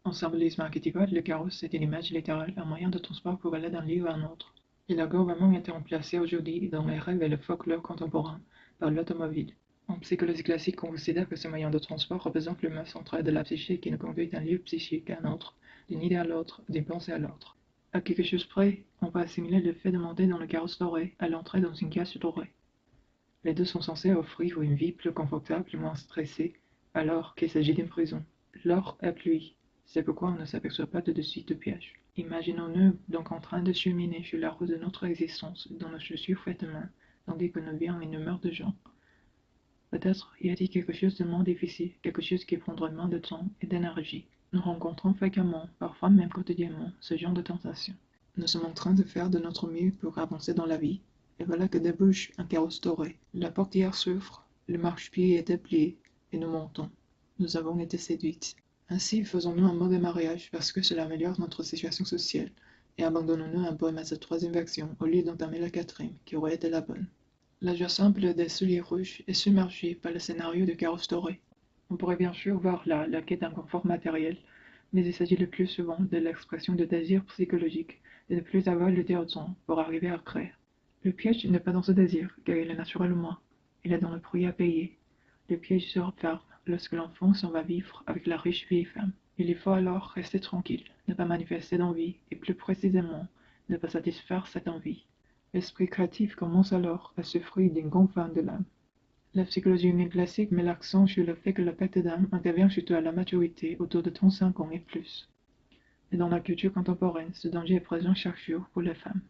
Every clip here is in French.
En symbolisme archétypal, le carrosse est une image littérale, un moyen de transport pour aller d'un lieu à un autre. Il a globalement été remplacé aujourd'hui dans les rêves et le folklore contemporain par l'automobile. En psychologie classique, on considère que ce moyen de transport représente le mode central de la psyché qui nous conduit d'un lieu psychique à un autre, d'une idée à l'autre, d'une pensée à l'autre. À quelque chose près, on peut assimiler le fait de monter dans le carrosse doré à l'entrée dans une cage dorée. Les deux sont censés offrir une vie plus confortable, moins stressée, alors qu'il s'agit d'une prison. L'or est pluie, c'est pourquoi on ne s'aperçoit pas de suite de piège. Imaginons-nous donc en train de cheminer sur la route de notre existence, dans nos chaussures faites main, tandis que nous vivons une meurt de gens. Peut-être y a-t-il quelque chose de moins difficile, quelque chose qui prendrait moins de temps et d'énergie. Nous rencontrons fréquemment, parfois même quotidiennement, ce genre de tentation. Nous sommes en train de faire de notre mieux pour avancer dans la vie, et voilà que débouche un carrosse doré. La portière s'ouvre, le marchepied est déplié, et nous montons. Nous avons été séduites. Ainsi faisons-nous un mauvais mariage parce que cela améliore notre situation sociale, et abandonnons-nous un poème à cette troisième version au lieu d'entamer la quatrième, qui aurait été la bonne. La joie simple des souliers rouges est submergée par le scénario de carrosse doré. On pourrait bien sûr voir là la quête d'un confort matériel, mais il s'agit le plus souvent de l'expression de désirs psychologiques, de ne plus avoir le temps pour arriver à créer. Le piège n'est pas dans ce désir, car il est naturellement. Il est dans le prix à payer. Le piège se referme lorsque l'enfant s'en va vivre avec la riche vieille femme. Il lui faut alors rester tranquille, ne pas manifester d'envie, et plus précisément, ne pas satisfaire cette envie. L'esprit créatif commence alors à souffrir d'une gonflade de l'âme. La psychologie humaine classique met l'accent sur le fait que la perte d'âme intervient surtout à la maturité, autour de 35 ans et plus. Mais dans la culture contemporaine, ce danger est présent chaque jour pour les femmes,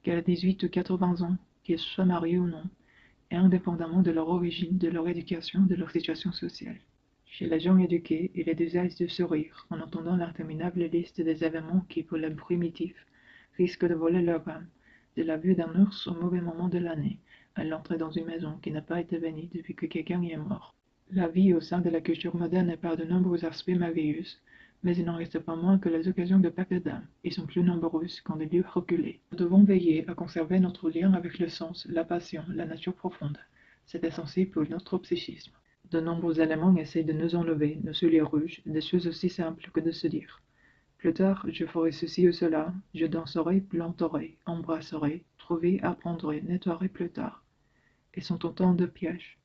qu'elles aient 18 ou 80 ans, qu'elles soient mariées ou non, et indépendamment de leur origine, de leur éducation, de leur situation sociale. Chez les gens éduqués, il est d'usage de sourire en entendant l'interminable liste des événements qui, pour les primitifs, risquent de voler leur âme, de la vue d'un ours au mauvais moment de l'année, à l'entrée dans une maison qui n'a pas été bénie depuis que quelqu'un y est mort. La vie au sein de la culture moderne est par de nombreux aspects merveilleuse, mais il n'en reste pas moins que les occasions de perte d'âme, y sont plus nombreuses qu'en des lieux reculés. Nous devons veiller à conserver notre lien avec le sens, la passion, la nature profonde. C'est essentiel pour notre psychisme. De nombreux éléments essayent de nous enlever, nos souliers rouges, des choses aussi simples que de se dire. Plus tard, je ferai ceci ou cela, je danserai, planterai, embrasserai, trouver, apprendrai, nettoierai plus tard. Et sont autant de pièges.